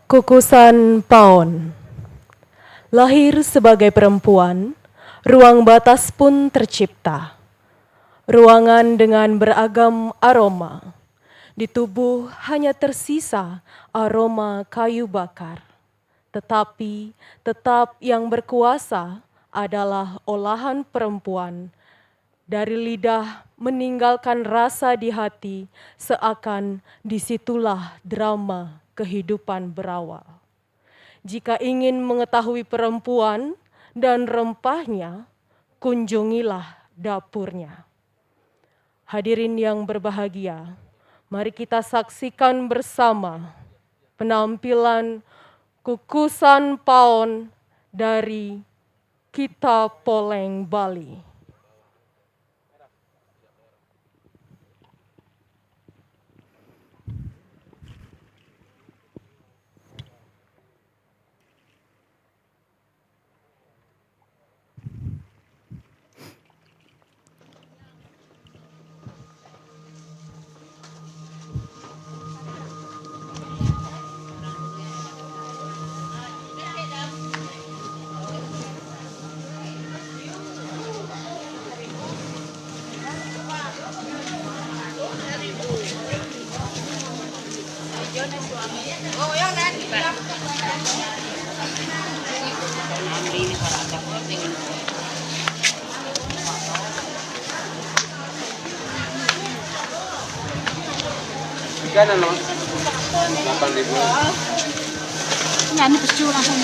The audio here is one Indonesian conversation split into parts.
Kukusan Paon. Lahir sebagai perempuan, ruang batas pun tercipta. Ruangan dengan beragam aroma. Di tubuh hanya tersisa aroma kayu bakar. Tetapi tetap yang berkuasa adalah olahan perempuan. Dari lidah meninggalkan rasa di hati, seakan disitulah drama kehidupan berawal. Jika ingin mengetahui perempuan dan rempahnya, kunjungilah dapurnya. Hadirin yang berbahagia, mari kita saksikan bersama penampilan kukusan Paon dari Kita Poleng Bali. Ikan ano? 8,000. Yan, picture langsung.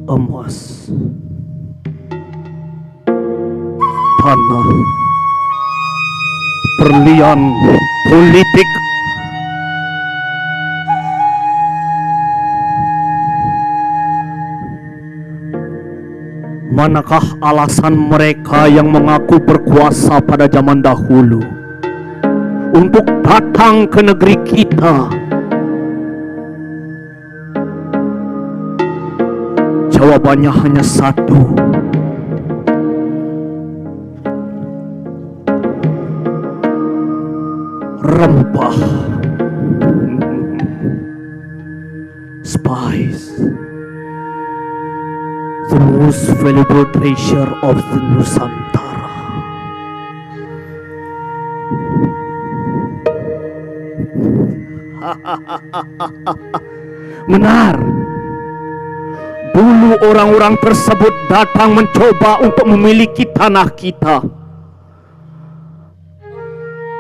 Emas, tanah, berlian, politik, manakah alasan mereka yang mengaku berkuasa pada zaman dahulu untuk datang ke negeri kita? Jawabannya hanya satu. Rempah. Spice. The most valuable treasure of the Nusantara. Benar. Dulu orang-orang tersebut datang mencoba untuk memiliki tanah kita,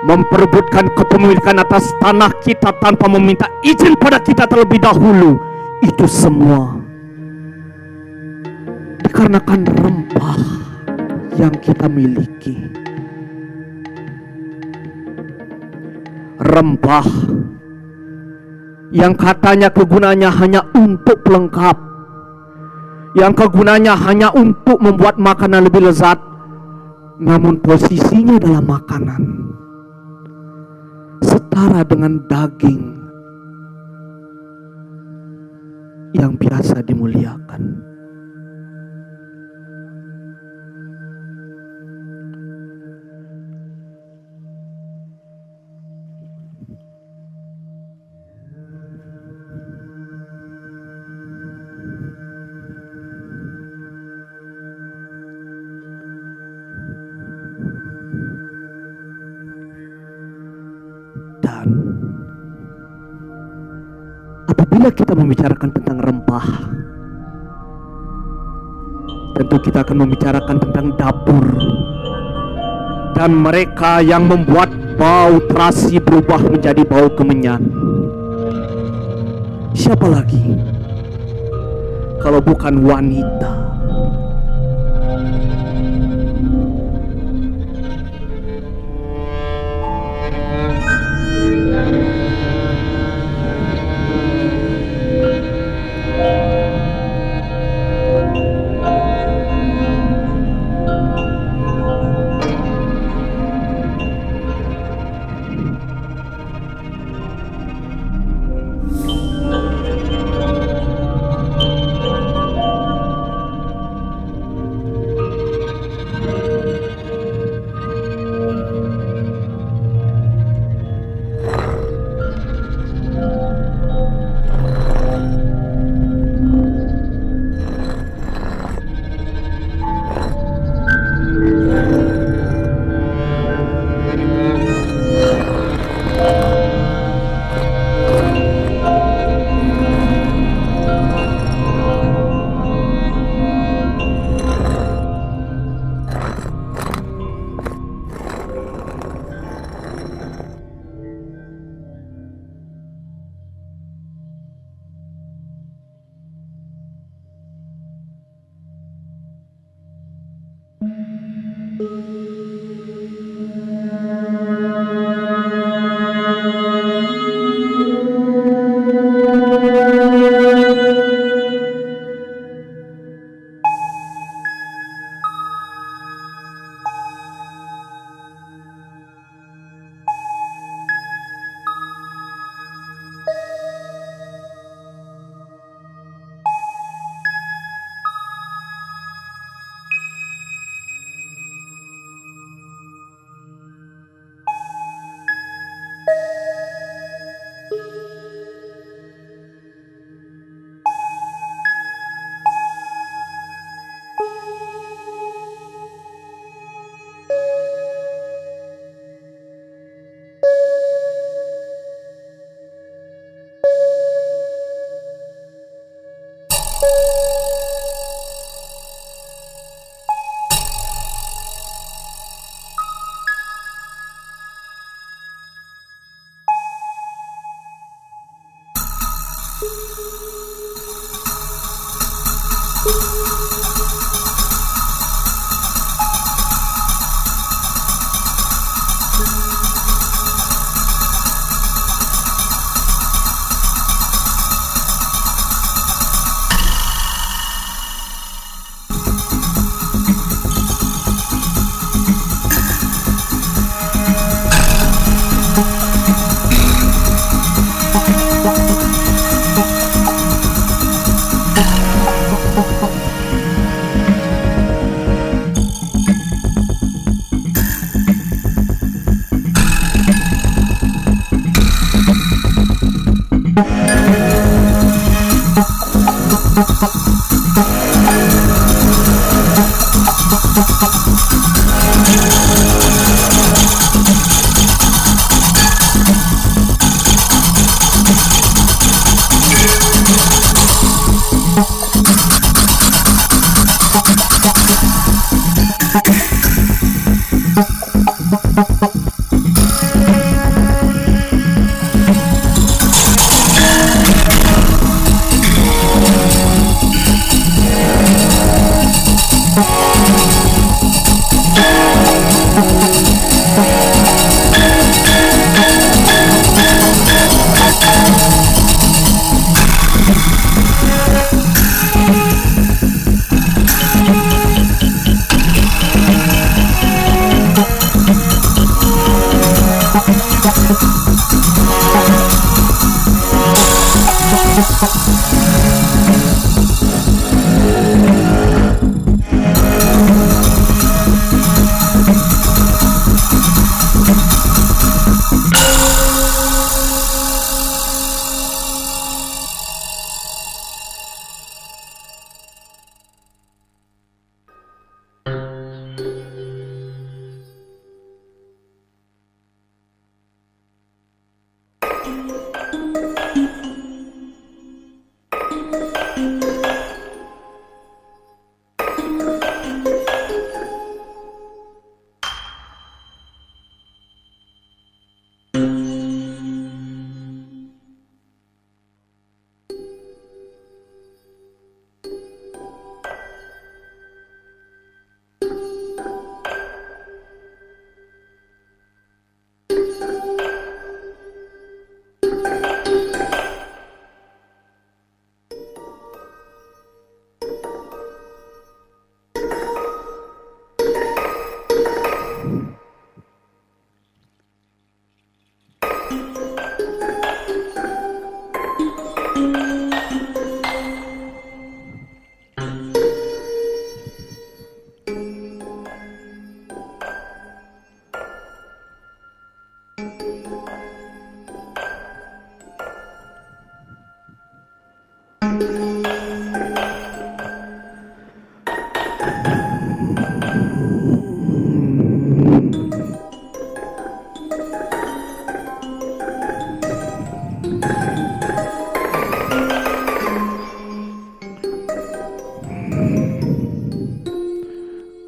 memperebutkan kepemilikan atas tanah kita tanpa meminta izin pada kita terlebih dahulu. Itu semua dikarenakan rempah yang kita miliki. Rempah yang katanya kegunaannya hanya untuk pelengkap, yang kegunanya hanya untuk membuat makanan lebih lezat, namun posisinya dalam makanan setara dengan daging yang biasa dimuliakan. Dan apabila kita membicarakan tentang rempah, tentu kita akan membicarakan tentang dapur dan mereka yang membuat bau terasi berubah menjadi bau kemenyan. Siapa lagi kalau bukan wanita?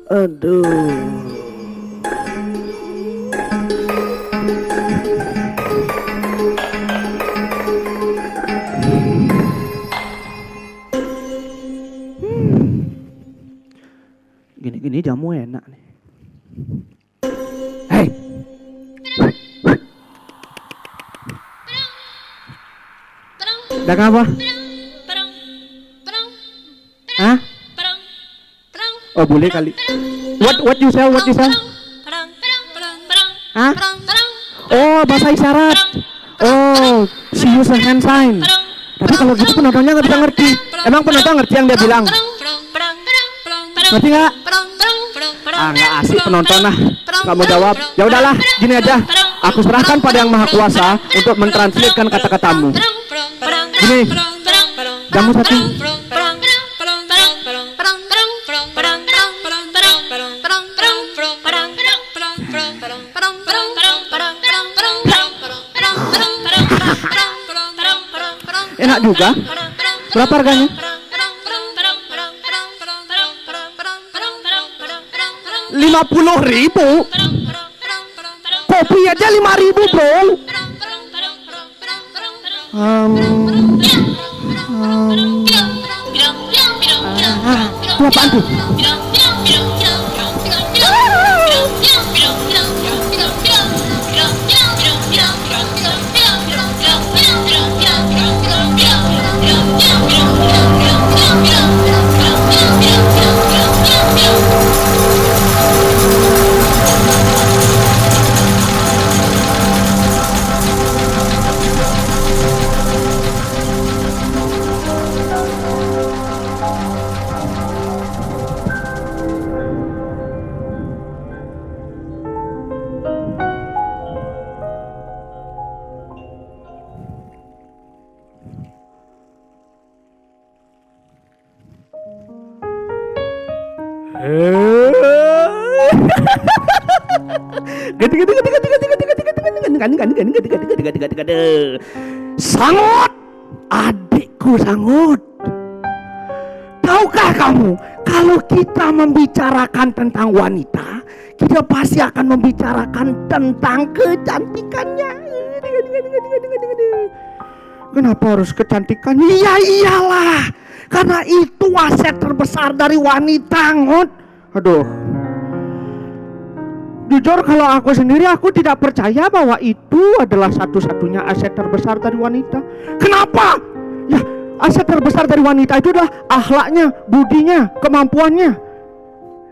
Aduh. Gini-gini jamu enak nih. Hei. Dagang apa? Hah? Oh boleh kali. What you sell? Hah? Oh bahasa isyarat. Oh she use a hand sign. Tapi kalau gitu penontonnya nggak bisa ngerti. Emang penonton ngerti yang dia bilang? Ngerti nggak? Ah nggak asik penonton lah. Nggak mau jawab. Ya udahlah, gini aja. Aku serahkan pada yang maha kuasa untuk mentranslatekan kata-katamu. Gini, jamu satu. Enak juga. Berapa harganya? 50.000. Kopi aja 5.000 bro. Itu apaan tuh? Sangut, adikku Sangut. Tahukah kamu, kalau kita membicarakan tentang wanita, kita pasti akan membicarakan tentang kecantikannya. Kenapa harus kecantikannya? Ya iyalah, karena itu aset terbesar dari wanita, Ngot. Aduh. Jujur kalau aku sendiri, aku tidak percaya bahwa itu adalah satu-satunya aset terbesar dari wanita. Kenapa? Ya, aset terbesar dari wanita itu adalah akhlaknya, budinya, kemampuannya.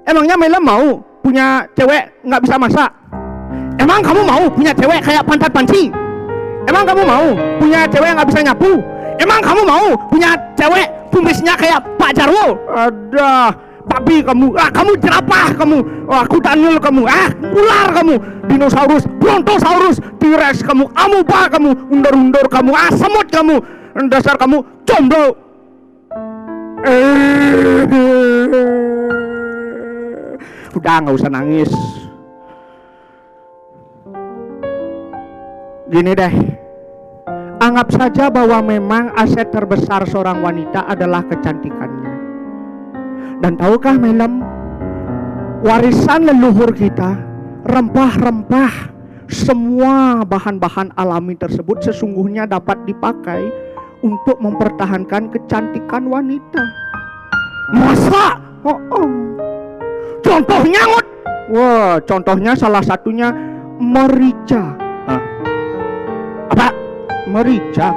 Emangnya Mela mau punya cewek nggak bisa masak? Emang kamu mau punya cewek kayak pantat panci? Emang kamu mau punya cewek yang nggak bisa nyapu? Emang kamu mau punya cewek kumisnya kayak Pak Jarwo? Ada. Babi kamu, kamu jerapah kamu, kudanil kamu, ular kamu, dinosaurus, brontosaurus, T-Rex kamu, amoeba kamu, undor-undor kamu, semut kamu, dasar kamu jomblo. Udah nggak usah nangis. Gini deh, anggap saja bahwa memang aset terbesar seorang wanita adalah kecantikannya. Dan tahukah Melem, warisan leluhur kita, rempah-rempah, semua bahan-bahan alami tersebut sesungguhnya dapat dipakai untuk mempertahankan kecantikan wanita. Masa? Contohnya Ngot? Wah, contohnya salah satunya merica. Apa? Merica.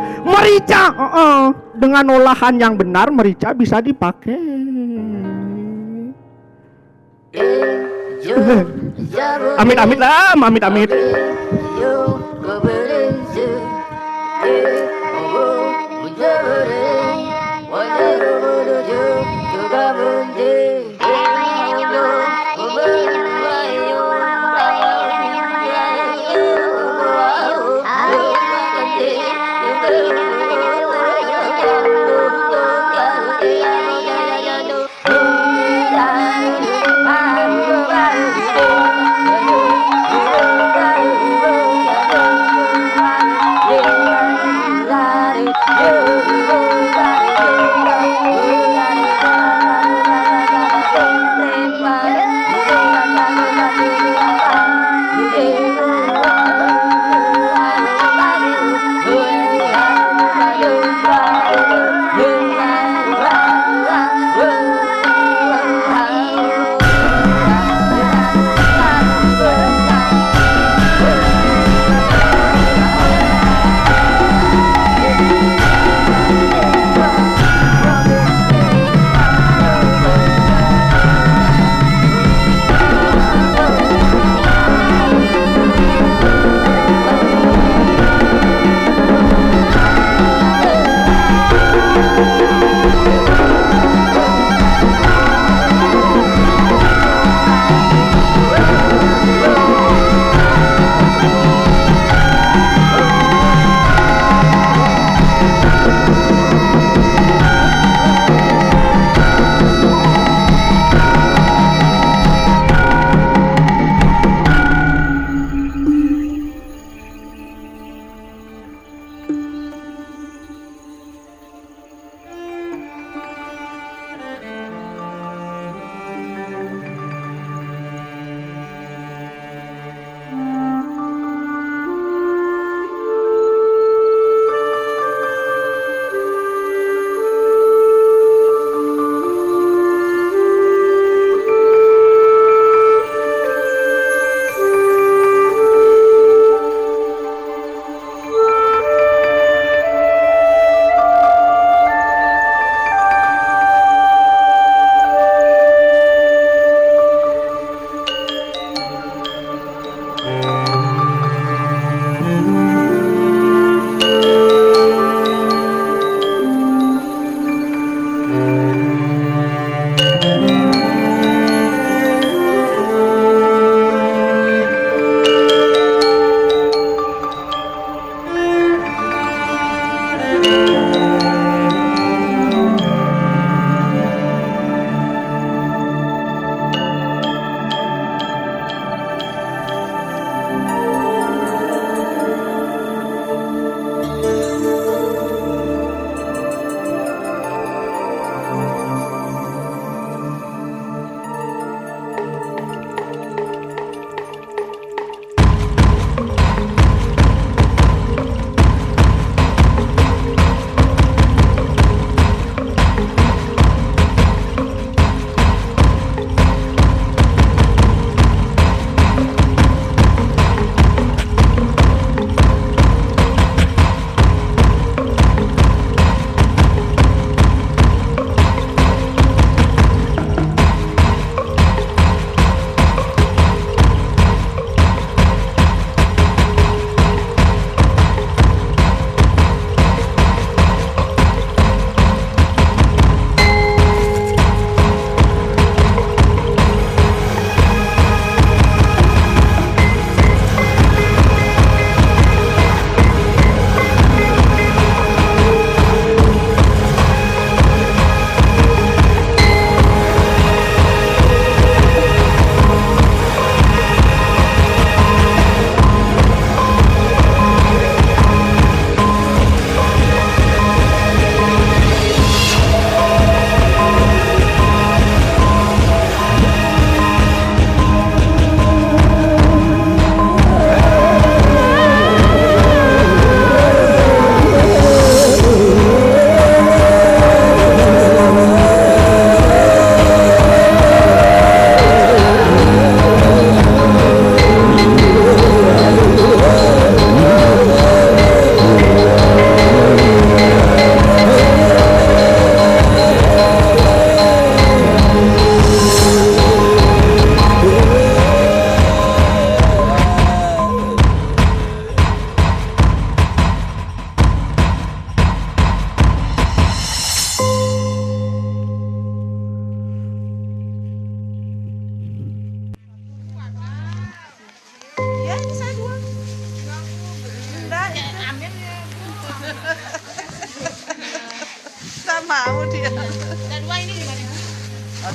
Dengan olahan yang benar, merica bisa dipakai. Amit-amit lah, amit-amit.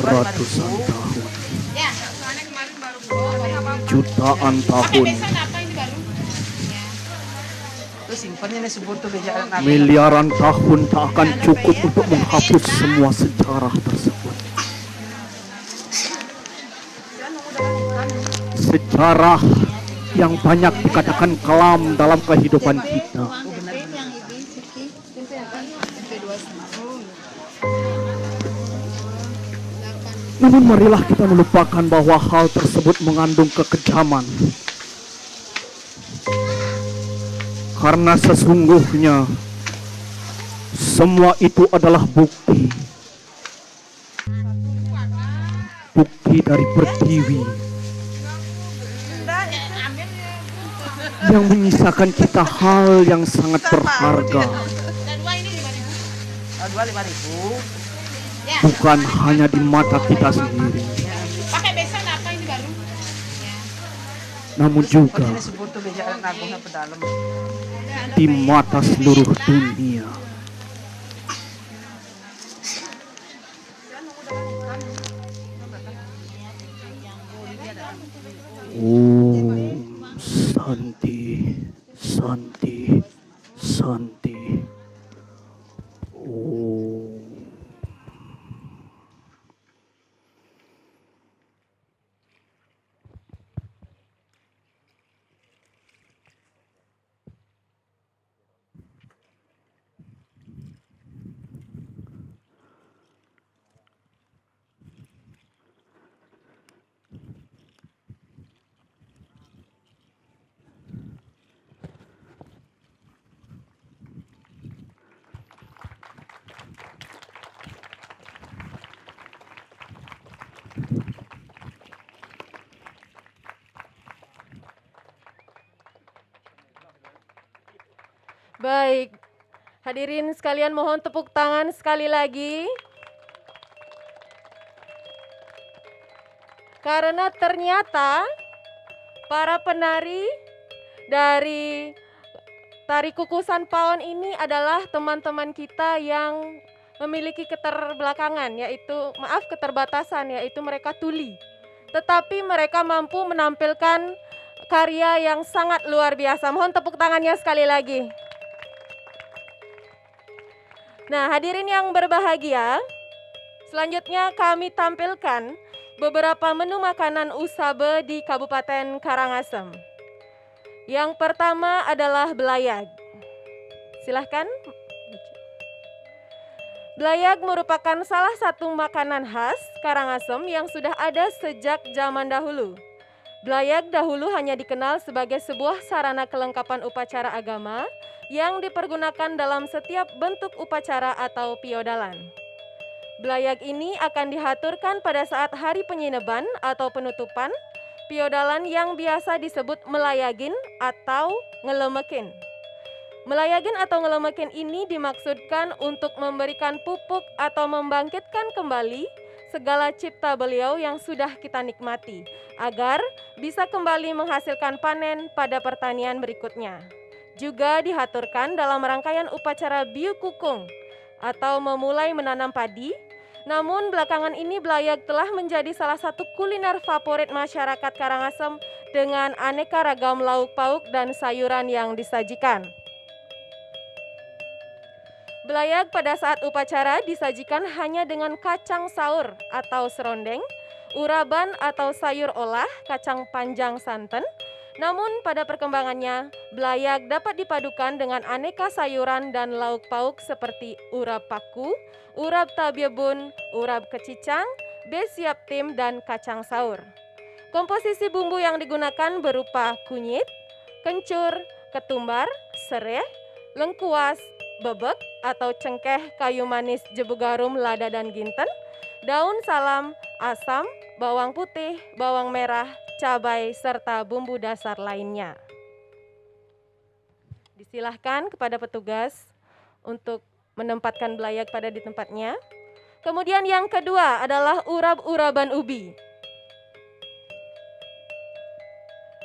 ratusan tahun, Ya, soalnya kemarin baru jutaan tahun, besok apa ini baru? Ya. Terus simpannya nih sebut tuh bejaan apa? miliaran tahun tak akan cukup untuk menghapus semua sejarah tersebut. Sejarah yang banyak dikatakan kelam dalam kehidupan kita. Namun marilah kita melupakan bahwa hal tersebut mengandung kekejaman. Karena sesungguhnya semua itu adalah bukti. Bukti dari pertiwi yang menyisakan kita hal yang sangat berharga. Bukan hanya di mata kita sendiri, Pakai besan apa ini baru? namun juga di mata seluruh dunia. Om Santi, Santi, Santi. Om. Baik, hadirin sekalian mohon tepuk tangan sekali lagi. Karena ternyata para penari dari tari kukusan pawon ini adalah teman-teman kita yang memiliki keterbelakangan, keterbatasan, yaitu mereka tuli. Tetapi mereka mampu menampilkan karya yang sangat luar biasa. Mohon tepuk tangannya sekali lagi. Nah, hadirin yang berbahagia, selanjutnya kami tampilkan beberapa menu makanan Usabe di Kabupaten Karangasem. Yang pertama adalah belayag. Silahkan. Belayag merupakan salah satu makanan khas Karangasem yang sudah ada sejak zaman dahulu. Belayag dahulu hanya dikenal sebagai sebuah sarana kelengkapan upacara agama yang dipergunakan dalam setiap bentuk upacara atau piodalan. Belayag ini akan dihaturkan pada saat hari penyineban atau penutupan, piodalan yang biasa disebut melayagin atau ngelemekin. Melayagin atau ngelemekin ini dimaksudkan untuk memberikan pupuk atau membangkitkan kembali segala cipta beliau yang sudah kita nikmati, agar bisa kembali menghasilkan panen pada pertanian berikutnya. Juga dihaturkan dalam rangkaian upacara Biu Kukung atau memulai menanam padi. Namun belakangan ini belayag telah menjadi salah satu kuliner favorit masyarakat Karangasem dengan aneka ragam lauk pauk dan sayuran yang disajikan. Belayag pada saat upacara disajikan hanya dengan kacang saur atau serondeng, uraban atau sayur olah, kacang panjang santan. Namun pada perkembangannya, belayag dapat dipadukan dengan aneka sayuran dan lauk pauk seperti urap paku, urap tabiebun, urap kecicang, besiap tim, dan kacang saur. Komposisi bumbu yang digunakan berupa kunyit, kencur, ketumbar, sereh, lengkuas, bebek atau cengkeh, kayu manis, jebu garum, lada, dan ginten, daun salam, asam, bawang putih, bawang merah, cabai, serta bumbu dasar lainnya. Disilahkan kepada petugas untuk menempatkan belayag pada di tempatnya. Kemudian yang kedua adalah urab-uraban ubi.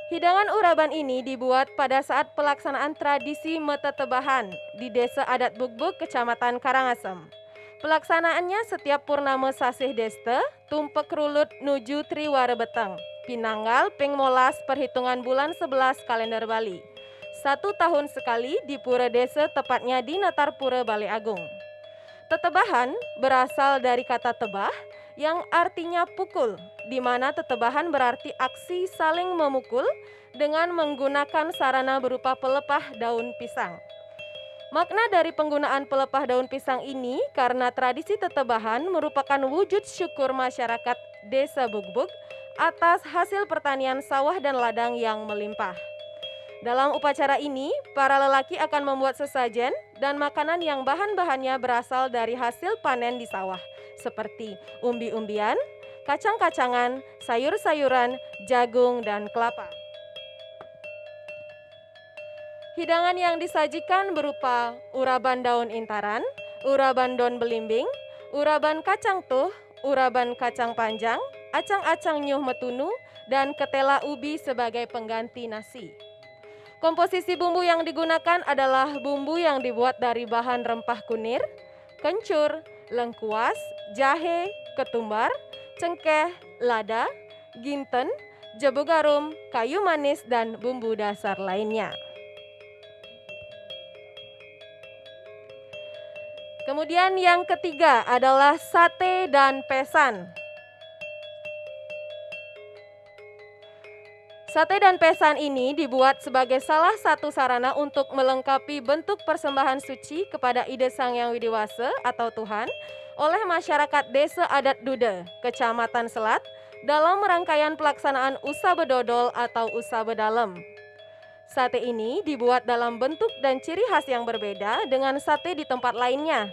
Hidangan uraban ini dibuat pada saat pelaksanaan tradisi metetebahan di Desa Adat Bugbuk, Kecamatan Karangasem. Pelaksanaannya setiap purnama sasih deste, tumpek rulut nuju triwara beteng, pinanggal ping molas perhitungan bulan 11 kalender Bali. 1 tahun sekali di pura desa, tepatnya di Natar Pura Bali Agung. Tetebahan berasal dari kata tebah yang artinya pukul, di mana tetebahan berarti aksi saling memukul dengan menggunakan sarana berupa pelepah daun pisang. Makna dari penggunaan pelepah daun pisang ini karena tradisi tetebahan merupakan wujud syukur masyarakat Desa Bugbug atas hasil pertanian sawah dan ladang yang melimpah. Dalam upacara ini, para lelaki akan membuat sesajen dan makanan yang bahan-bahannya berasal dari hasil panen di sawah, seperti umbi-umbian, kacang-kacangan, sayur-sayuran, jagung, dan kelapa. Hidangan yang disajikan berupa uraban daun intaran, uraban daun belimbing, uraban kacang tuh, uraban kacang panjang, acang-acang nyuh metunu, dan ketela ubi sebagai pengganti nasi. Komposisi bumbu yang digunakan adalah bumbu yang dibuat dari bahan rempah kunir, kencur, lengkuas, jahe, ketumbar, cengkeh, lada, ginten, jebu garum, kayu manis, dan bumbu dasar lainnya. Kemudian yang ketiga adalah sate dan pesan. Sate dan pesan ini dibuat sebagai salah satu sarana untuk melengkapi bentuk persembahan suci kepada Ide Sang Hyang Widiwasa atau Tuhan oleh masyarakat Desa Adat Dude, Kecamatan Selat dalam rangkaian pelaksanaan Usabe Dodol atau Usabe Dalem. Sate ini dibuat dalam bentuk dan ciri khas yang berbeda dengan sate di tempat lainnya.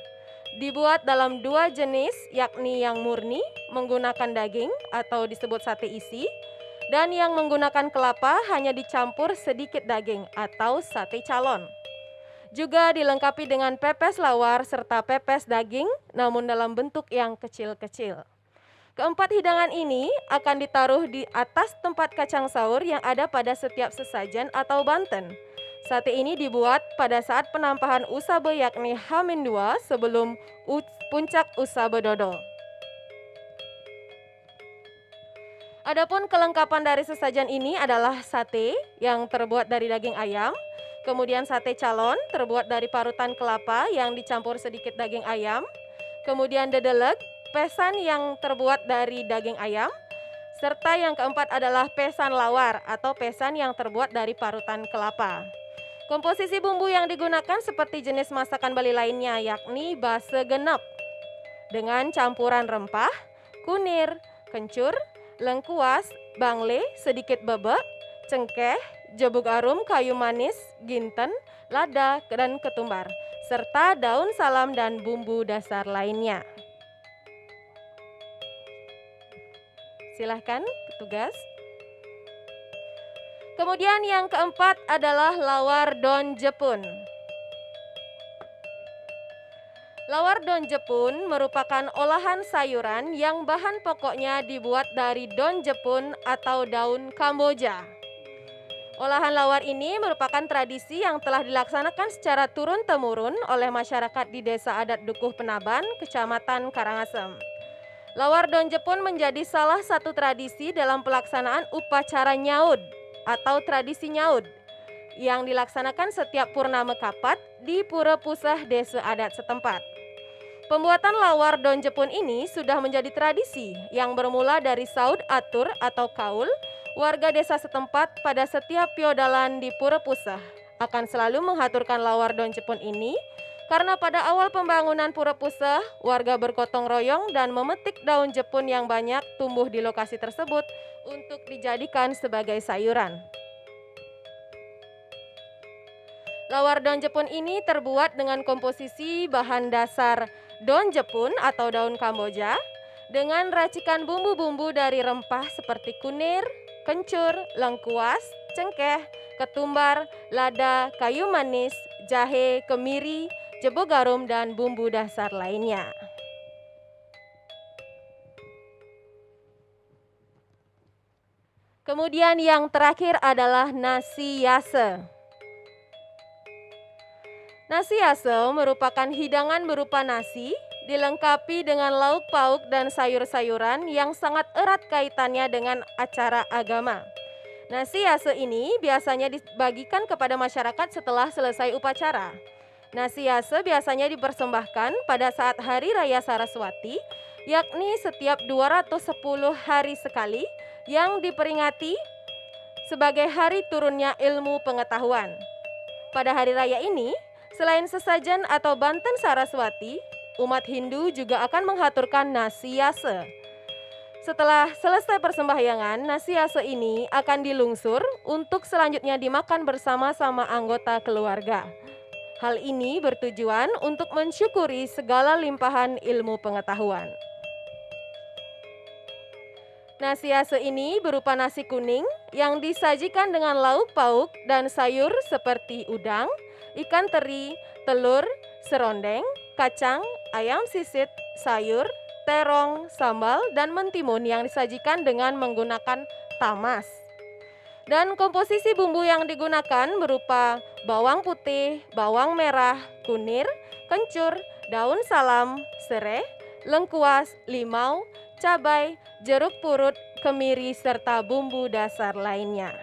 Dibuat dalam 2 jenis, yakni yang murni menggunakan daging atau disebut sate isi, dan yang menggunakan kelapa hanya dicampur sedikit daging atau sate calon. Juga dilengkapi dengan pepes lawar serta pepes daging namun dalam bentuk yang kecil-kecil. Keempat hidangan ini akan ditaruh di atas tempat kacang saur yang ada pada setiap sesajen atau banten. Sate ini dibuat pada saat penampahan Usabe yakni H-2 sebelum puncak Usabe Dodol. Adapun kelengkapan dari sesajen ini adalah sate yang terbuat dari daging ayam, kemudian sate calon terbuat dari parutan kelapa yang dicampur sedikit daging ayam, kemudian dedelek, pesan yang terbuat dari daging ayam, serta yang keempat adalah pesan lawar atau pesan yang terbuat dari parutan kelapa. Komposisi bumbu yang digunakan seperti jenis masakan Bali lainnya yakni base genep dengan campuran rempah, kunir, kencur, lengkuas, bangle, sedikit bebek, cengkeh, jebu garum, kayu manis, ginten, lada, dan ketumbar, serta daun salam dan bumbu dasar lainnya. Silahkan petugas. Kemudian yang keempat adalah lawar daun jepun. Lawar daun jepun merupakan olahan sayuran yang bahan pokoknya dibuat dari daun jepun atau daun Kamboja. Olahan lawar ini merupakan tradisi yang telah dilaksanakan secara turun-temurun oleh masyarakat di Desa Adat Dukuh Penaban, Kecamatan Karangasem. Lawar daun jepun menjadi salah satu tradisi dalam pelaksanaan upacara nyaud atau tradisi nyaud yang dilaksanakan setiap purnama kapat di Pura Pusah Desa Adat setempat. Pembuatan lawar daun jepun ini sudah menjadi tradisi yang bermula dari saud atur atau kaul warga desa setempat pada setiap piodalan di Pura Pusah akan selalu menghaturkan lawar daun jepun ini karena pada awal pembangunan Pura Pusah, warga bergotong royong dan memetik daun jepun yang banyak tumbuh di lokasi tersebut untuk dijadikan sebagai sayuran. Lawar daun jepun ini terbuat dengan komposisi bahan dasar daun jepun atau daun Kamboja dengan racikan bumbu-bumbu dari rempah seperti kunir, kencur, lengkuas, cengkeh, ketumbar, lada, kayu manis, jahe, kemiri, jebu garum, dan bumbu dasar lainnya. Kemudian yang terakhir adalah nasi yase. Nasi yase merupakan hidangan berupa nasi dilengkapi dengan lauk pauk dan sayur-sayuran yang sangat erat kaitannya dengan acara agama. Nasi yase ini biasanya dibagikan kepada masyarakat setelah selesai upacara. Nasi yase biasanya dipersembahkan pada saat Hari Raya Saraswati, yakni setiap 210 hari sekali yang diperingati sebagai hari turunnya ilmu pengetahuan. Pada hari raya ini, selain sesajen atau banten Saraswati, umat Hindu juga akan menghaturkan nasi yase. Setelah selesai persembahyangan, nasi yase ini akan dilungsur untuk selanjutnya dimakan bersama-sama anggota keluarga. Hal ini bertujuan untuk mensyukuri segala limpahan ilmu pengetahuan. Nasi yase ini berupa nasi kuning yang disajikan dengan lauk pauk dan sayur seperti udang, ikan teri, telur, serondeng, kacang, ayam sisit, sayur, terong, sambal, dan mentimun yang disajikan dengan menggunakan tamas. Dan komposisi bumbu yang digunakan berupa bawang putih, bawang merah, kunir, kencur, daun salam, serai, lengkuas, limau, cabai, jeruk purut, kemiri, serta bumbu dasar lainnya.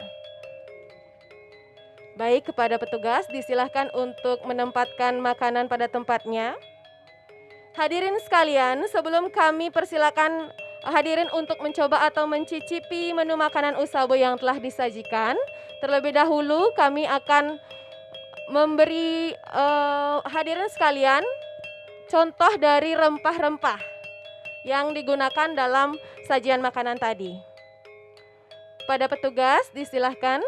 Baik, kepada petugas disilahkan untuk menempatkan makanan pada tempatnya. Hadirin sekalian, sebelum kami persilakan hadirin untuk mencoba atau mencicipi menu makanan usabo yang telah disajikan, terlebih dahulu kami akan memberi hadirin sekalian contoh dari rempah-rempah yang digunakan dalam sajian makanan tadi. Pada petugas disilahkan.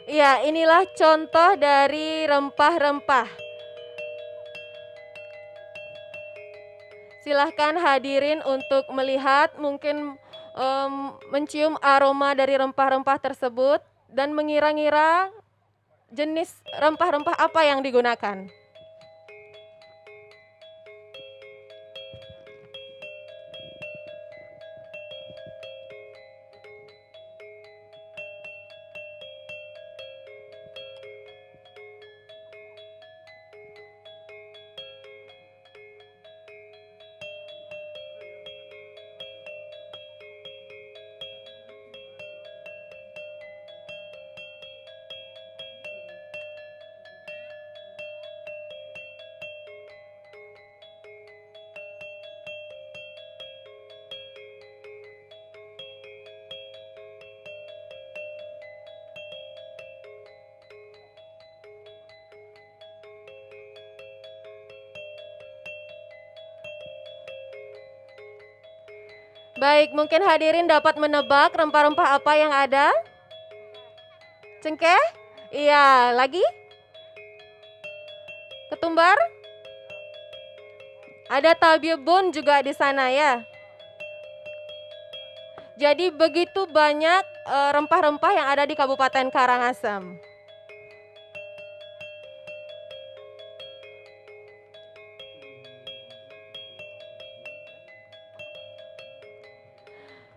Ya, inilah contoh dari rempah-rempah. Silahkan hadirin untuk melihat, mungkin mencium aroma dari rempah-rempah tersebut dan mengira-ngira jenis rempah-rempah apa yang digunakan. Baik, mungkin hadirin dapat menebak rempah-rempah apa yang ada? Cengkeh? Iya, lagi? Ketumbar? Ada tabiebun juga di sana ya. Jadi begitu banyak rempah-rempah yang ada di Kabupaten Karangasem.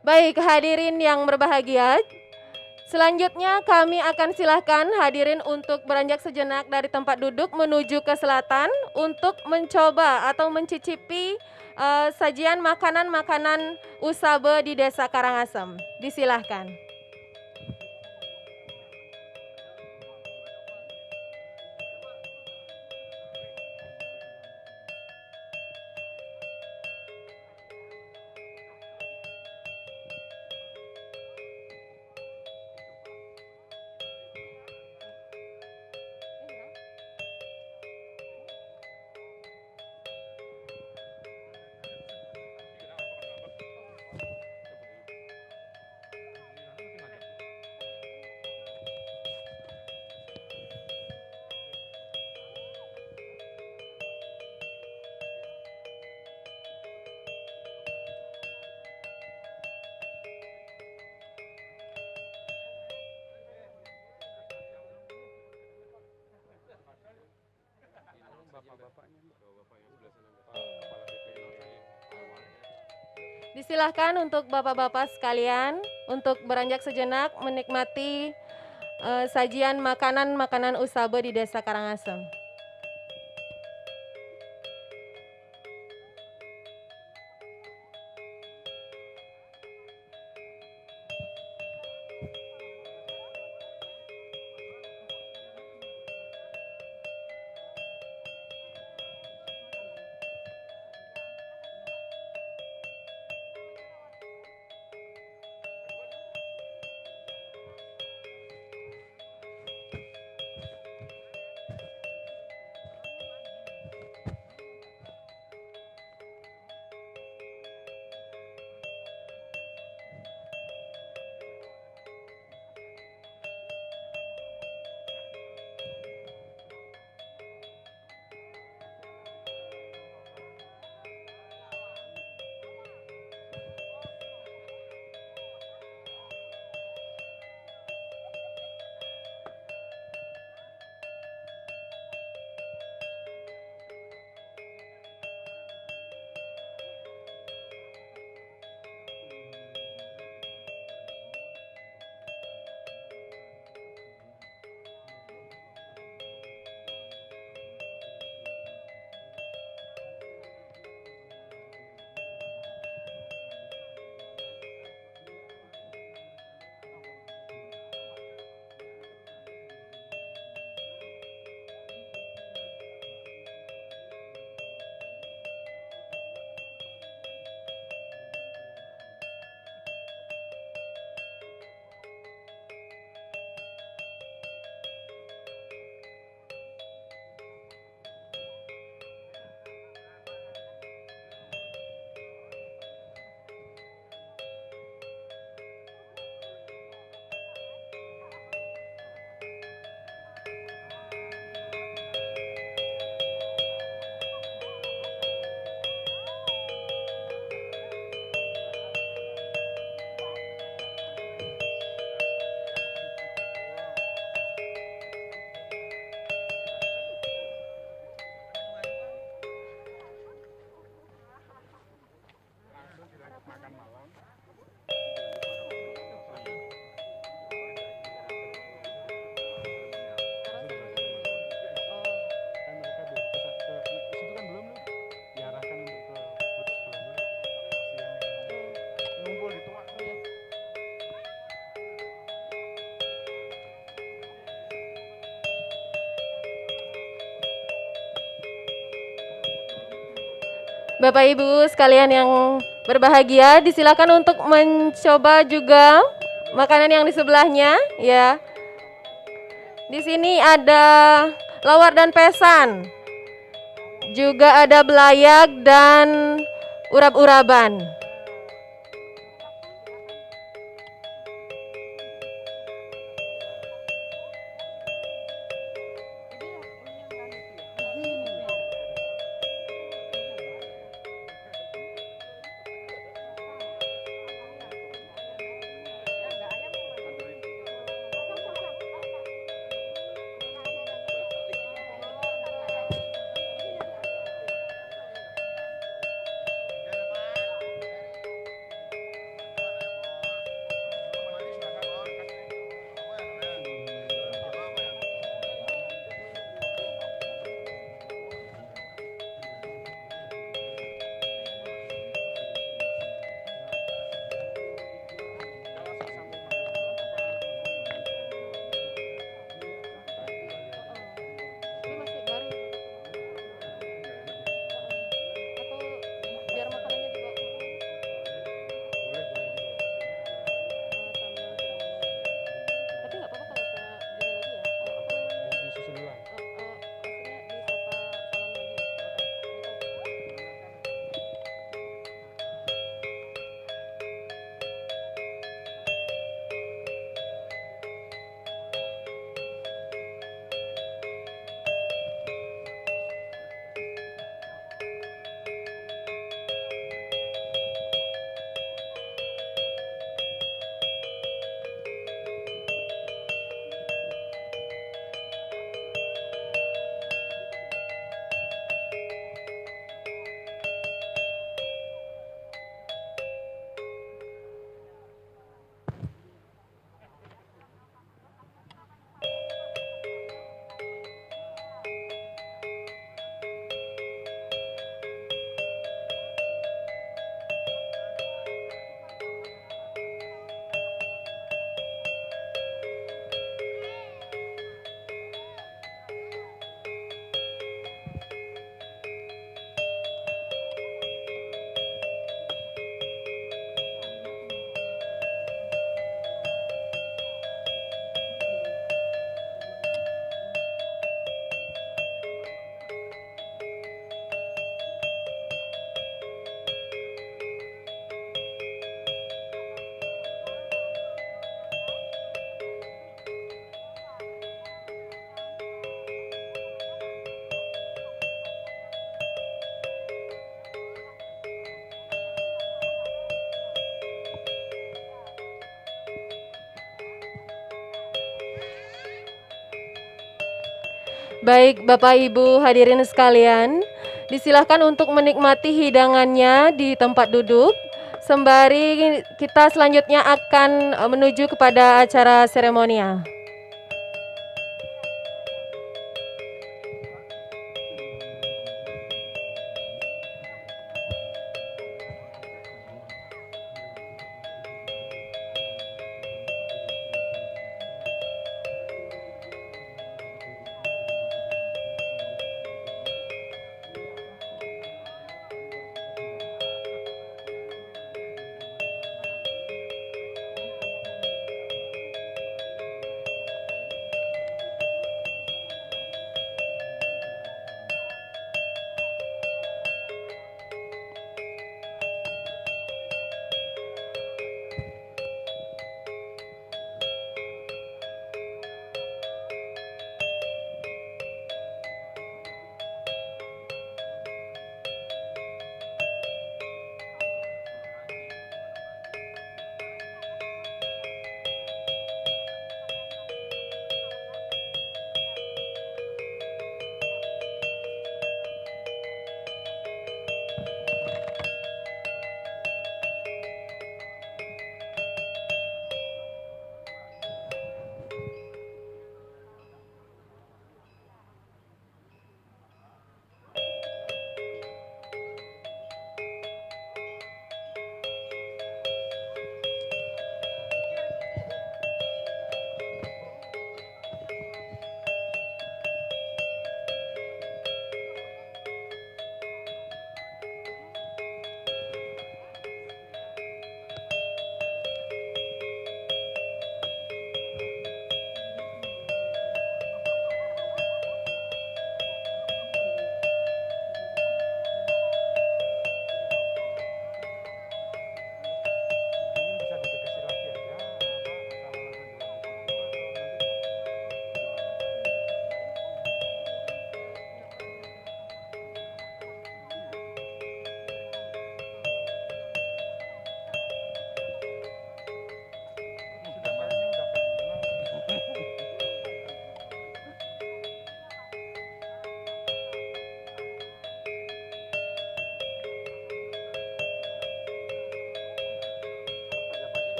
Baik, hadirin yang berbahagia, selanjutnya kami akan silakan hadirin untuk beranjak sejenak dari tempat duduk menuju ke selatan untuk mencoba atau mencicipi sajian makanan-makanan usabe di Desa Karangasem. Disilahkan. Disilahkan untuk bapak-bapak sekalian untuk beranjak sejenak menikmati sajian makanan-makanan Usabe di Desa Karangasem. Bapak Ibu sekalian yang berbahagia, disilakan untuk mencoba juga makanan yang di sebelahnya ya. Di sini ada lawar dan pesan. Juga ada belayak dan urap-uraban. Baik, Bapak Ibu hadirin sekalian, disilahkan untuk menikmati hidangannya di tempat duduk. Sembari kita selanjutnya akan menuju kepada acara seremonial.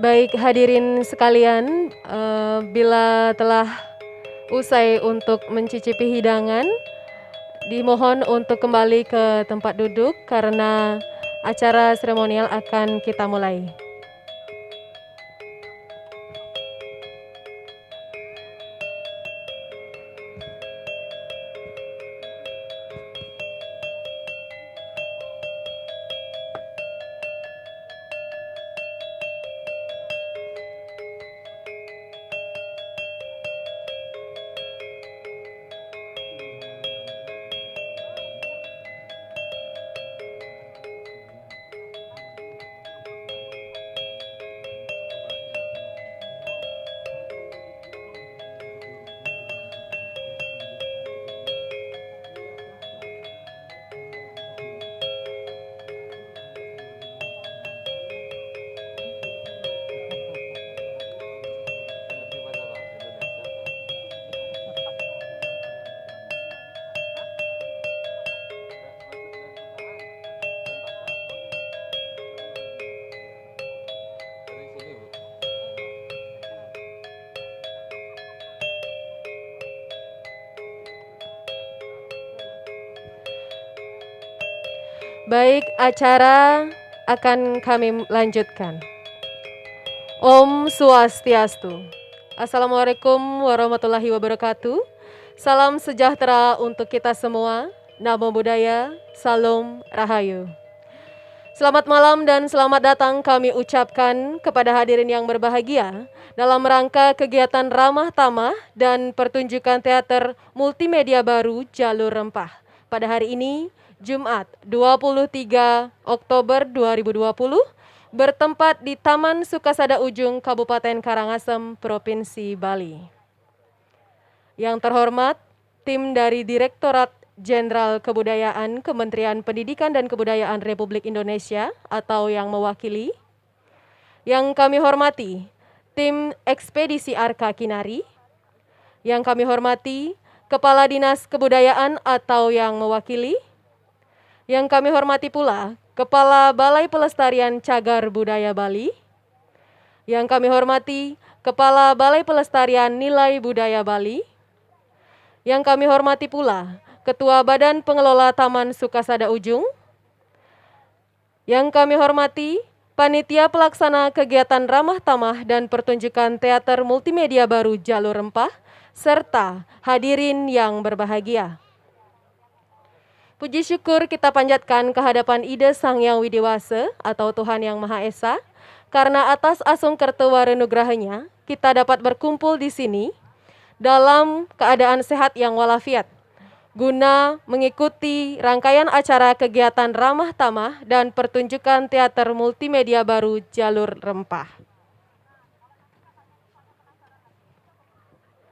Baik hadirin sekalian, bila telah usai untuk mencicipi hidangan, dimohon untuk kembali ke tempat duduk karena acara seremonial akan kita mulai. Baik, acara akan kami lanjutkan. Om Swastiastu. Assalamualaikum warahmatullahi wabarakatuh. Salam sejahtera untuk kita semua. Namo Buddhaya, Salam Rahayu. Selamat malam dan selamat datang kami ucapkan kepada hadirin yang berbahagia dalam rangka kegiatan Ramah Tamah dan pertunjukan teater multimedia baru Jalur Rempah pada hari ini, Jumat 23 Oktober 2020, bertempat di Taman Sukasada Ujung, Kabupaten Karangasem, Provinsi Bali. Yang terhormat, tim dari Direktorat Jenderal Kebudayaan Kementerian Pendidikan dan Kebudayaan Republik Indonesia atau yang mewakili. Yang kami hormati, tim Ekspedisi Arka Kinari. Yang kami hormati, Kepala Dinas Kebudayaan atau yang mewakili. Yang kami hormati pula Kepala Balai Pelestarian Cagar Budaya Bali. Yang kami hormati Kepala Balai Pelestarian Nilai Budaya Bali. Yang kami hormati pula Ketua Badan Pengelola Taman Sukasada Ujung. Yang kami hormati Panitia Pelaksana Kegiatan Ramah Tamah dan Pertunjukan Teater Multimedia Baru Jalur Rempah, serta hadirin yang berbahagia. Puji syukur kita panjatkan kehadapan Ida Sang Yang Widiwasa atau Tuhan Yang Maha Esa, karena atas asung kertewa nugrahanya kita dapat berkumpul di sini dalam keadaan sehat yang walafiat, guna mengikuti rangkaian acara kegiatan Ramah Tamah dan pertunjukan teater multimedia baru Jalur Rempah.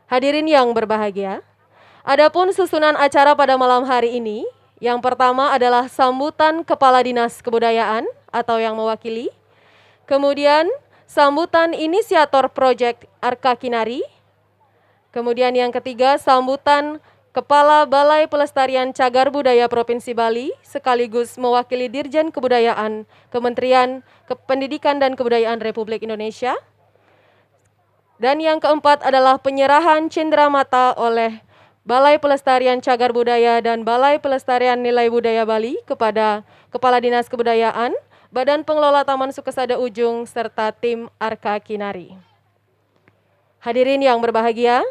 Hadirin yang berbahagia, adapun susunan acara pada malam hari ini, yang pertama adalah sambutan Kepala Dinas Kebudayaan atau yang mewakili. Kemudian sambutan inisiator proyek Arka Kinari. Kemudian yang ketiga sambutan Kepala Balai Pelestarian Cagar Budaya Provinsi Bali sekaligus mewakili Dirjen Kebudayaan Kementerian Pendidikan dan Kebudayaan Republik Indonesia. Dan yang keempat adalah penyerahan cenderamata oleh Balai Pelestarian Cagar Budaya dan Balai Pelestarian Nilai Budaya Bali kepada Kepala Dinas Kebudayaan, Badan Pengelola Taman Sukasada Ujung, serta tim Arka Kinari. Hadirin yang berbahagia,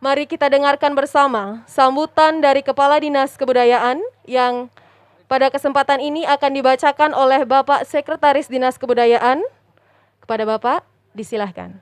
mari kita dengarkan bersama sambutan dari Kepala Dinas Kebudayaan yang pada kesempatan ini akan dibacakan oleh Bapak Sekretaris Dinas Kebudayaan. Kepada Bapak, disilahkan.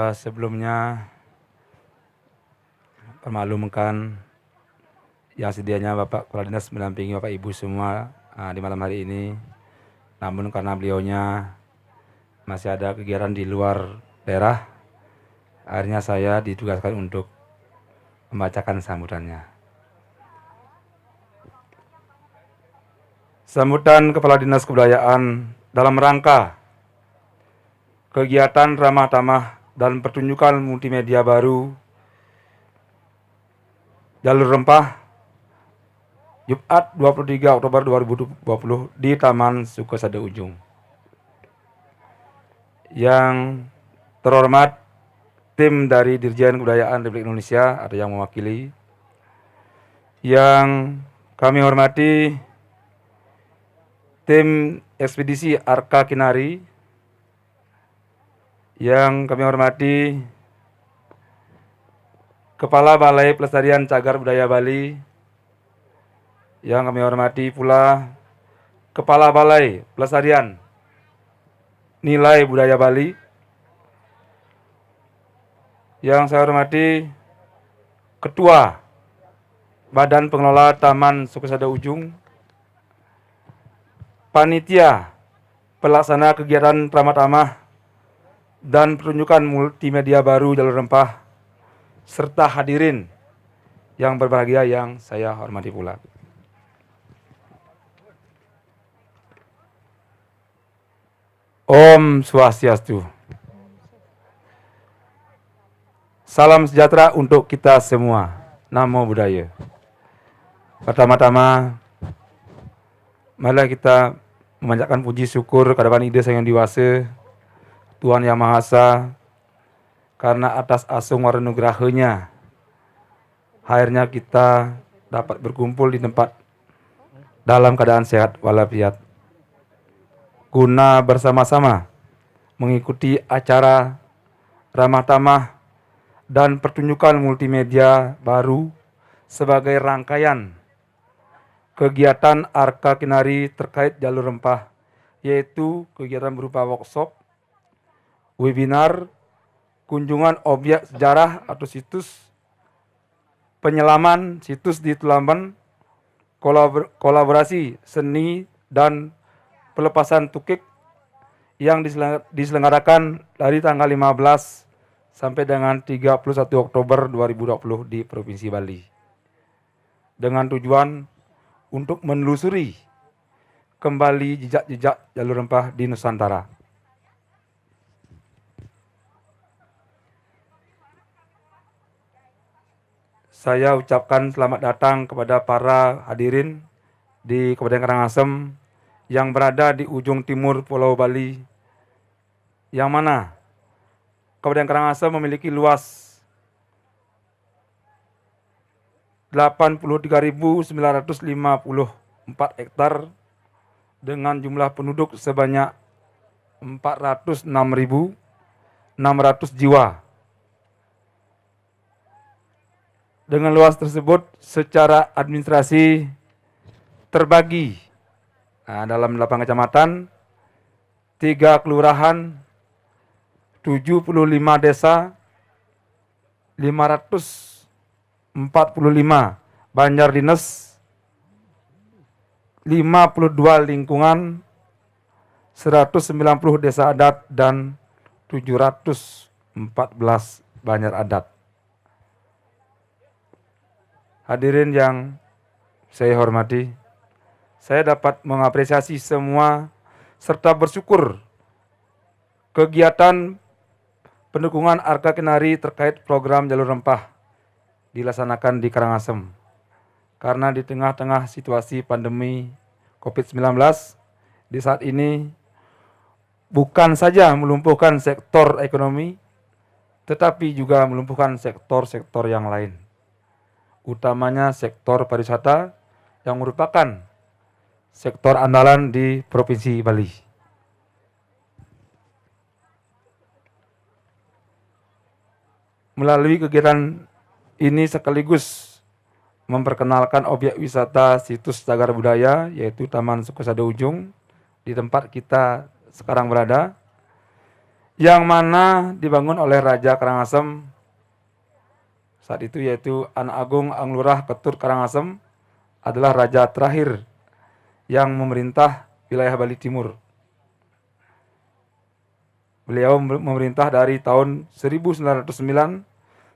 Sebelumnya permaklumkan yang sedianya Bapak Kepala Dinas mendampingi Bapak Ibu semua di malam hari ini. Namun karena beliaunya masih ada kegiatan di luar daerah, akhirnya saya ditugaskan untuk membacakan sambutannya. Sambutan Kepala Dinas Kebudayaan dalam rangka kegiatan ramah tamah dan pertunjukan multimedia baru Jalur Rempah Jumat 23 Oktober 2020 di Taman Sukosada Ujung. Yang terhormat tim dari Dirjen Kebudayaan Republik Indonesia, ada yang mewakili. Yang kami hormati tim ekspedisi Arka Kinari. Yang kami hormati Kepala Balai Pelestarian Cagar Budaya Bali. Yang kami hormati pula Kepala Balai Pelestarian Nilai Budaya Bali. Yang saya hormati Ketua Badan Pengelola Taman Sukosada Ujung, Panitia Pelaksana Kegiatan Ramah Tamah dan Pertunjukan Multimedia Baru Jalur Rempah, serta hadirin yang berbahagia yang saya hormati pula. Om Swastiastu. Salam sejahtera untuk kita semua. Namo Buddhaya. Pertama-tama, marilah kita memanjatkan puji syukur kehadiran Ida Sang Hyang Dewasa, Tuhan Yang Maha Esa, karena atas asung warenugrahanya, akhirnya kita dapat berkumpul di tempat dalam keadaan sehat walafiat, guna bersama-sama mengikuti acara ramah tamah dan pertunjukan multimedia baru sebagai rangkaian kegiatan Arka Kinari terkait Jalur Rempah, yaitu kegiatan berupa workshop, webinar, kunjungan objek sejarah atau situs, penyelaman situs di Tulamben, kolaborasi seni dan pelepasan tukik yang diselenggarakan dari tanggal 15 sampai dengan 31 Oktober 2020 di Provinsi Bali. Dengan tujuan untuk menelusuri kembali jejak-jejak Jalur Rempah di Nusantara. Saya ucapkan selamat datang kepada para hadirin di Kabupaten Karangasem yang berada di ujung timur Pulau Bali, yang mana Kabupaten Karangasem memiliki luas 83.954 hektar dengan jumlah penduduk sebanyak 406.600 jiwa. Dengan luas tersebut secara administrasi terbagi dalam 8 kecamatan, 3 kelurahan, 75 desa, 545 banjar dinas, 52 lingkungan, 190 desa adat, dan 714 banjar adat. Hadirin yang saya hormati, saya dapat mengapresiasi semua serta bersyukur kegiatan pendukungan Arka Kinari terkait program Jalur Rempah dilaksanakan di Karangasem. Karena di tengah-tengah situasi pandemi COVID-19 di saat ini bukan saja melumpuhkan sektor ekonomi, tetapi juga melumpuhkan sektor-sektor yang lain, utamanya sektor pariwisata yang merupakan sektor andalan di Provinsi Bali. Melalui kegiatan ini sekaligus memperkenalkan objek wisata situs cagar budaya, yaitu Taman Sukosada Ujung di tempat kita sekarang berada, yang mana dibangun oleh Raja Karangasem saat itu, yaitu Anak Agung Anglurah Ketut Karangasem, adalah raja terakhir yang memerintah wilayah Bali Timur. Beliau memerintah dari tahun 1909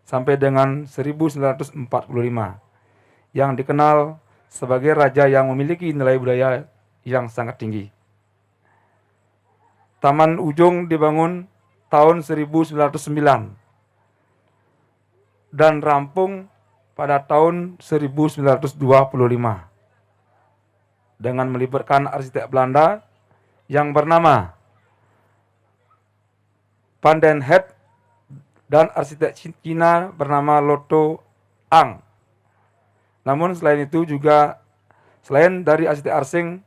sampai dengan 1945 yang dikenal sebagai raja yang memiliki nilai budaya yang sangat tinggi. Taman Ujung dibangun tahun 1909 dan rampung pada tahun 1925 dengan melibatkan arsitek Belanda yang bernama Van den Heet dan arsitek Cina bernama Lotto Ang. Namun selain itu juga, selain dari arsitek asing,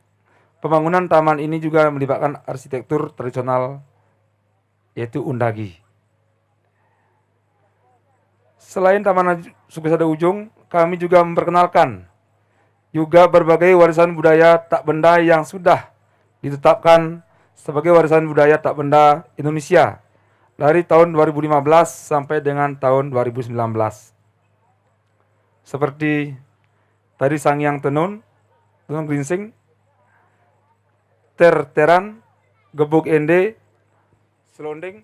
pembangunan taman ini juga melibatkan arsitektur tradisional yaitu Undagi. Selain Taman Suku Sada Ujung, kami juga memperkenalkan juga berbagai warisan budaya tak benda yang sudah ditetapkan sebagai warisan budaya tak benda Indonesia dari tahun 2015 sampai dengan tahun 2019. Seperti tadi Sangyang Tenun, Tenun Gringsing, Terteran, Gebuk Ende, Selonding,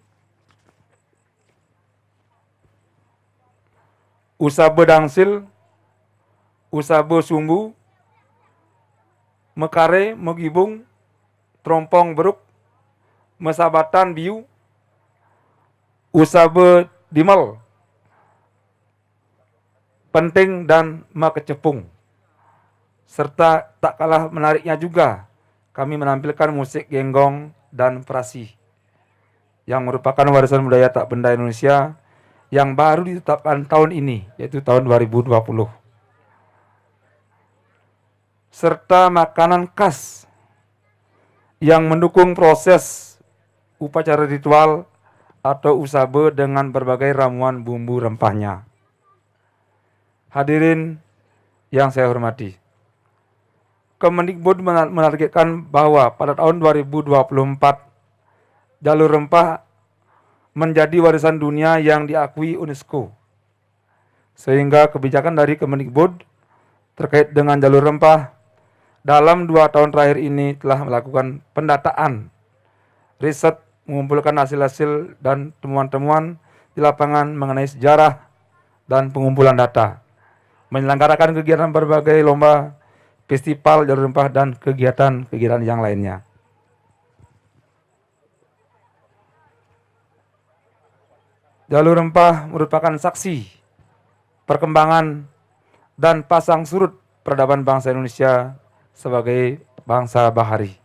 Usabe Dangsil, Usabe Sumbu, Mekare, Megibung, Trompong Beruk, Mesabatan Biu, Usabe Dimel, Penting dan Makecepung. Serta tak kalah menariknya juga, kami menampilkan musik genggong dan perasi yang merupakan warisan budaya tak benda Indonesia yang baru ditetapkan tahun ini, yaitu tahun 2020. Serta makanan khas yang mendukung proses upacara ritual atau usabe dengan berbagai ramuan bumbu rempahnya. Hadirin yang saya hormati, Kemendikbud menargetkan bahwa pada tahun 2024 jalur rempah menjadi warisan dunia yang diakui UNESCO. Sehingga kebijakan dari Kemendikbud terkait dengan jalur rempah dalam 2 tahun terakhir ini telah melakukan pendataan, riset, mengumpulkan hasil-hasil dan temuan-temuan di lapangan mengenai sejarah dan pengumpulan data, menyelenggarakan kegiatan berbagai lomba, festival jalur rempah dan kegiatan-kegiatan yang lainnya. Jalur rempah merupakan saksi perkembangan dan pasang surut peradaban bangsa Indonesia sebagai bangsa bahari.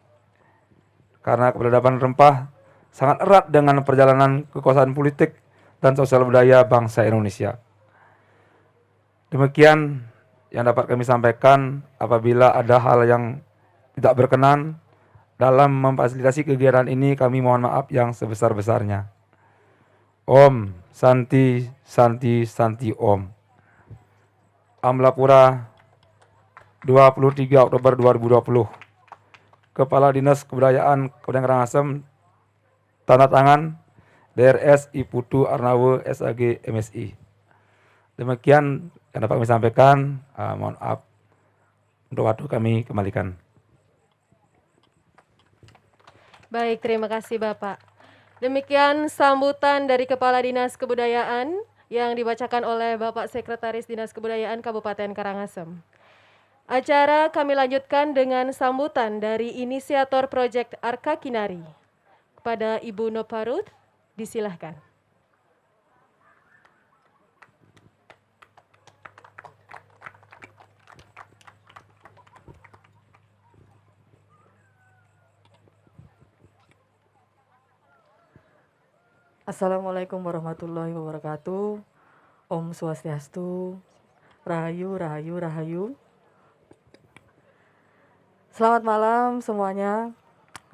Karena peradaban rempah sangat erat dengan perjalanan kekuasaan politik dan sosial budaya bangsa Indonesia. Demikian yang dapat kami sampaikan. Apabila ada hal yang tidak berkenan dalam memfasilitasi kegiatan ini, kami mohon maaf yang sebesar-besarnya. Om Santi Santi Santi Om. Amlapura 23 Oktober 2020. Kepala Dinas Kebudayaan Kabupaten Karangasem, tanda tangan DRS Iputu Arnawe SAG MSI. Demikian yang dapat kami sampaikan. Mohon maaf untuk waktu kami kembalikan. Baik, terima kasih Bapak. Demikian sambutan dari Kepala Dinas Kebudayaan yang dibacakan oleh Bapak Sekretaris Dinas Kebudayaan Kabupaten Karangasem. Acara kami lanjutkan dengan sambutan dari inisiator proyek Arka Kinari. Kepada Ibu Noparut, disilahkan. Assalamualaikum warahmatullahi wabarakatuh. Om Swastiastu, Rahayu, Rahayu, Rahayu. Selamat malam semuanya.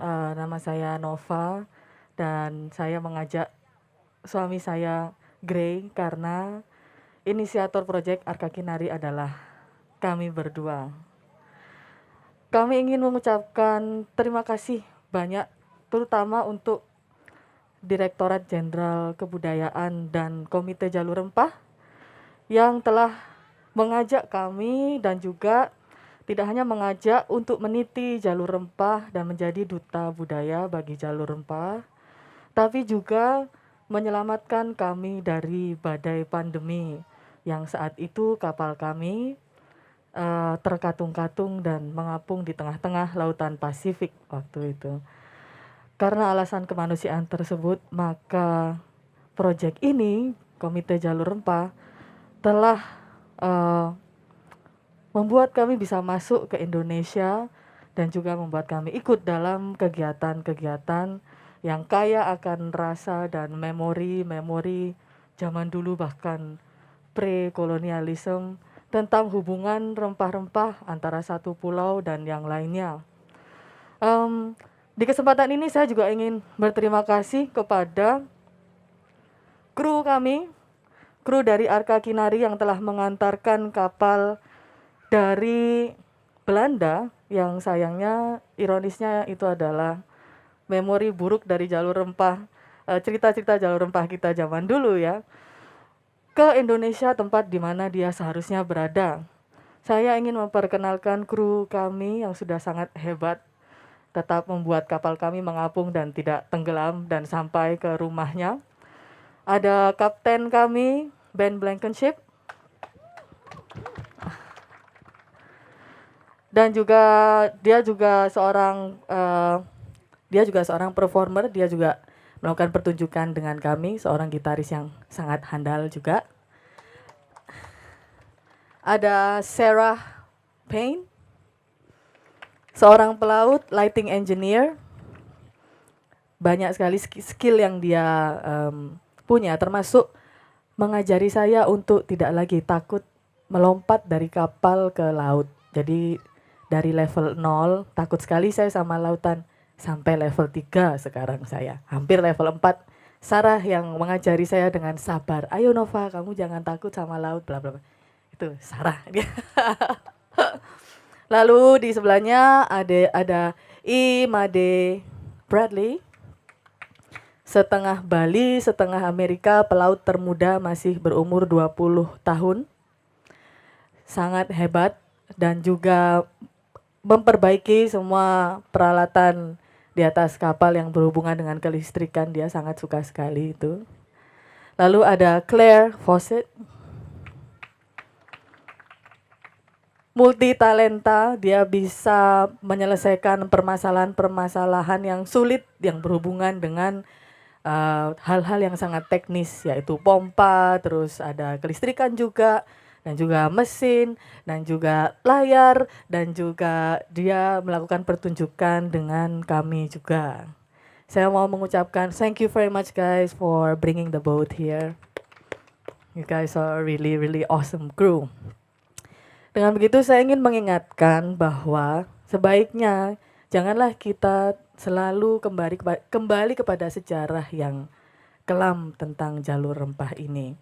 Nama saya Nova dan saya mengajak suami saya Gray karena inisiator proyek Arka Kinari adalah kami berdua. Kami ingin mengucapkan terima kasih banyak terutama untuk Direktorat Jenderal Kebudayaan dan Komite Jalur Rempah yang telah mengajak kami dan juga tidak hanya mengajak untuk meniti jalur rempah dan menjadi duta budaya bagi jalur rempah, tapi juga menyelamatkan kami dari badai pandemi yang saat itu kapal kami terkatung-katung dan mengapung di tengah-tengah lautan Pasifik waktu itu. Karena alasan kemanusiaan tersebut, maka proyek ini, Komite Jalur Rempah, telah membuat kami bisa masuk ke Indonesia dan juga membuat kami ikut dalam kegiatan-kegiatan yang kaya akan rasa dan memori-memori zaman dulu, bahkan pre-kolonialisme, tentang hubungan rempah-rempah antara satu pulau dan yang lainnya. Di kesempatan ini saya juga ingin berterima kasih kepada kru kami, kru dari Arka Kinari yang telah mengantarkan kapal dari Belanda, yang sayangnya ironisnya itu adalah memori buruk dari jalur rempah, cerita-cerita jalur rempah kita zaman dulu ya, ke Indonesia, tempat di mana dia seharusnya berada. Saya ingin memperkenalkan kru kami yang sudah sangat hebat, tetap membuat kapal kami mengapung dan tidak tenggelam dan sampai ke rumahnya. Ada kapten kami, Ben Blankenship, dan juga dia juga seorang performer, dia juga melakukan pertunjukan dengan kami, seorang gitaris yang sangat handal juga. Ada Sarah Payne, seorang pelaut, lighting engineer. Banyak sekali skill yang dia punya, termasuk mengajari saya untuk tidak lagi takut melompat dari kapal ke laut. Jadi dari level 0, takut sekali saya sama lautan, sampai level 3 sekarang saya. Hampir level 4. Sarah yang mengajari saya dengan sabar. Ayo Nova, kamu jangan takut sama laut, bla bla bla. Itu Sarah. Lalu di sebelahnya ada Imade Bradley. Setengah Bali, setengah Amerika, pelaut termuda, masih berumur 20 tahun. Sangat hebat dan juga memperbaiki semua peralatan di atas kapal yang berhubungan dengan kelistrikan. Dia sangat suka sekali itu. Lalu ada Claire Fawcett, multi talenta. Dia bisa menyelesaikan permasalahan-permasalahan yang sulit yang berhubungan dengan hal-hal yang sangat teknis, yaitu pompa, terus ada kelistrikan juga, dan juga mesin, dan juga layar, dan juga dia melakukan pertunjukan dengan kami juga. Saya mau mengucapkan thank you very much guys for bringing the boat here. You guys are really really awesome crew. Dengan begitu saya ingin mengingatkan bahwa sebaiknya janganlah kita selalu kembali kepada sejarah yang kelam tentang jalur rempah ini.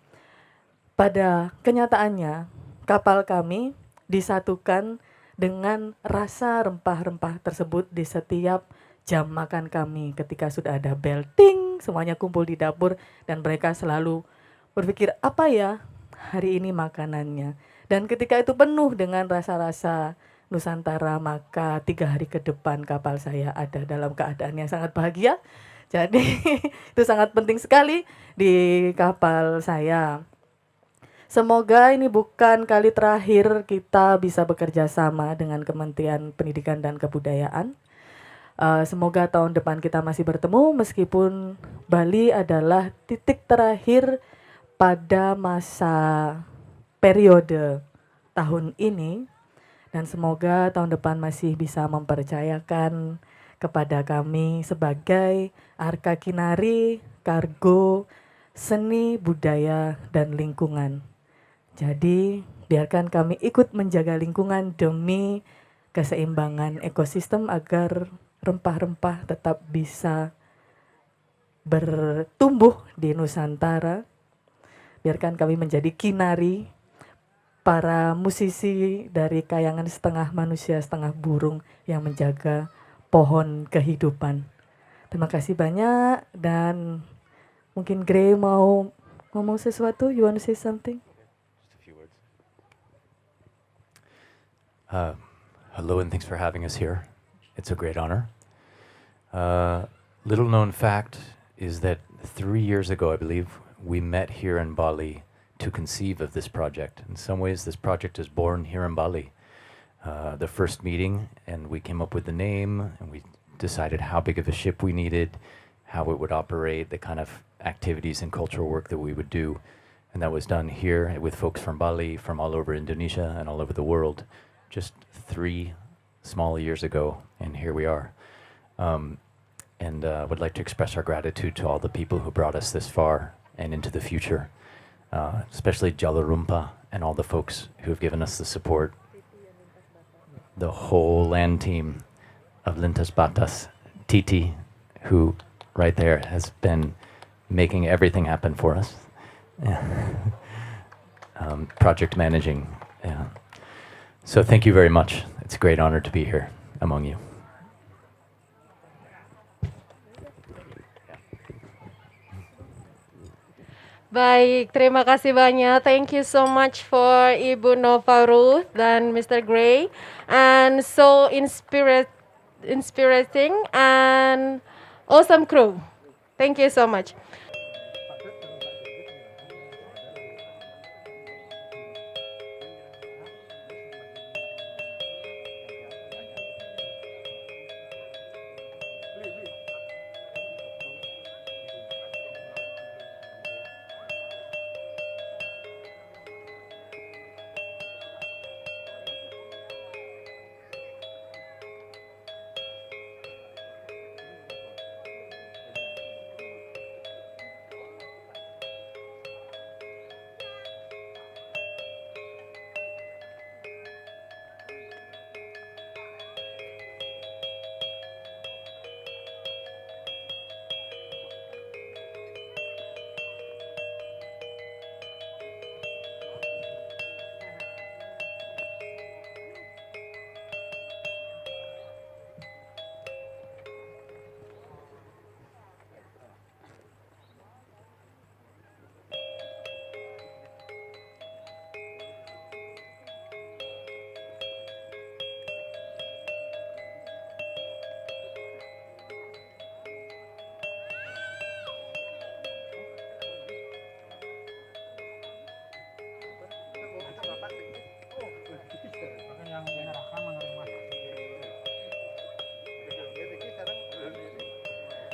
Pada kenyataannya, kapal kami disatukan dengan rasa rempah-rempah tersebut di setiap jam makan kami. Ketika sudah ada bel ting, semuanya kumpul di dapur dan mereka selalu berpikir, apa ya hari ini makanannya. Dan ketika itu penuh dengan rasa-rasa Nusantara, maka 3 hari ke depan kapal saya ada dalam keadaan yang sangat bahagia. Jadi itu sangat penting sekali di kapal saya. Semoga ini bukan kali terakhir kita bisa bekerja sama dengan Kementerian Pendidikan dan Kebudayaan. Semoga tahun depan kita masih bertemu, meskipun Bali adalah titik terakhir pada masa periode tahun ini. Dan semoga tahun depan masih bisa mempercayakan kepada kami sebagai Arka Kinari, Kargo, Seni, Budaya, dan Lingkungan. Jadi biarkan kami ikut menjaga lingkungan demi keseimbangan ekosistem agar rempah-rempah tetap bisa bertumbuh di Nusantara. Biarkan kami menjadi kinari, para musisi dari kayangan setengah manusia setengah burung yang menjaga pohon kehidupan. Terima kasih banyak, dan mungkin Gray mau ngomong sesuatu. You want to say something? Just a few words. Hello and thanks for having us here. It's a great honor. Little known fact is that 3 years ago, I believe, we met here in Bali to conceive of this project. In some ways, this project is born here in Bali. The first meeting, and we came up with the name, and we decided how big of a ship we needed, how it would operate, the kind of activities and cultural work that we would do. And that was done here with folks from Bali, from all over Indonesia and all over the world, just 3 small years ago, and here we are. And would like to express our gratitude to all the people who brought us this far and into the future, especially Jalur Rumpa and all the folks who have given us the support. The whole land team of Lintas Batas, Titi, who right there has been making everything happen for us. Project managing. Yeah. So thank you very much. It's a great honor to be here among you. Baik, terima kasih banyak. Thank you so much for Ibu Nova Ruth dan Mr. Gray. And so inspirating and awesome crew. Thank you so much.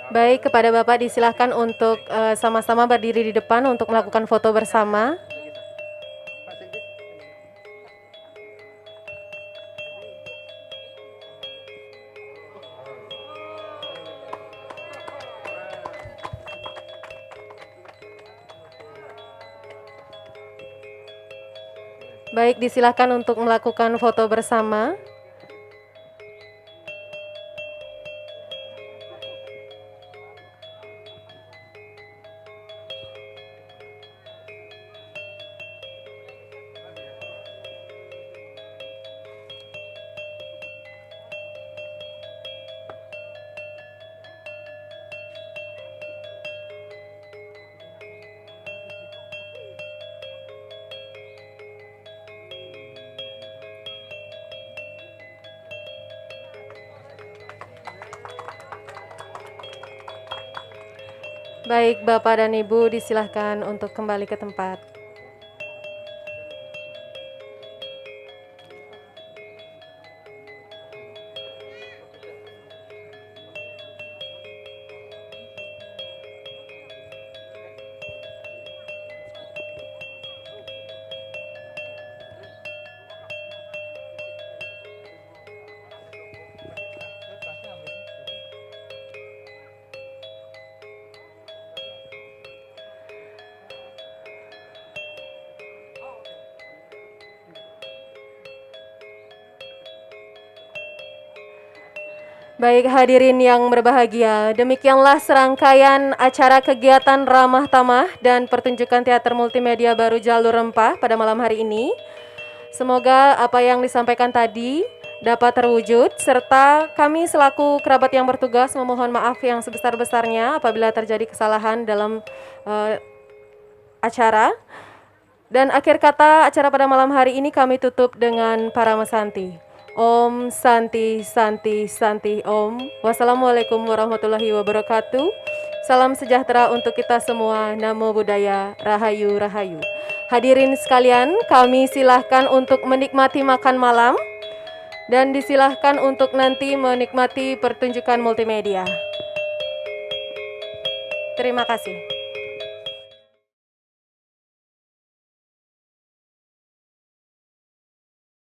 Baik, kepada Bapak disilahkan untuk sama-sama berdiri di depan untuk melakukan foto bersama. Baik, disilahkan untuk melakukan foto bersama. Baik, Bapak dan Ibu disilahkan untuk kembali ke tempat. Baik hadirin yang berbahagia, demikianlah serangkaian acara kegiatan Ramah Tamah dan pertunjukan teater multimedia baru Jalur Rempah pada malam hari ini. Semoga apa yang disampaikan tadi dapat terwujud, serta kami selaku kerabat yang bertugas memohon maaf yang sebesar-besarnya apabila terjadi kesalahan dalam acara. Dan akhir kata acara pada malam hari ini kami tutup dengan para mesanti. Om Santi Santi Santi Om. Wassalamualaikum warahmatullahi wabarakatuh. Salam sejahtera untuk kita semua. Namo Buddhaya, Rahayu Rahayu. Hadirin sekalian, kami silahkan untuk menikmati makan malam dan disilahkan untuk nanti menikmati pertunjukan multimedia. Terima kasih.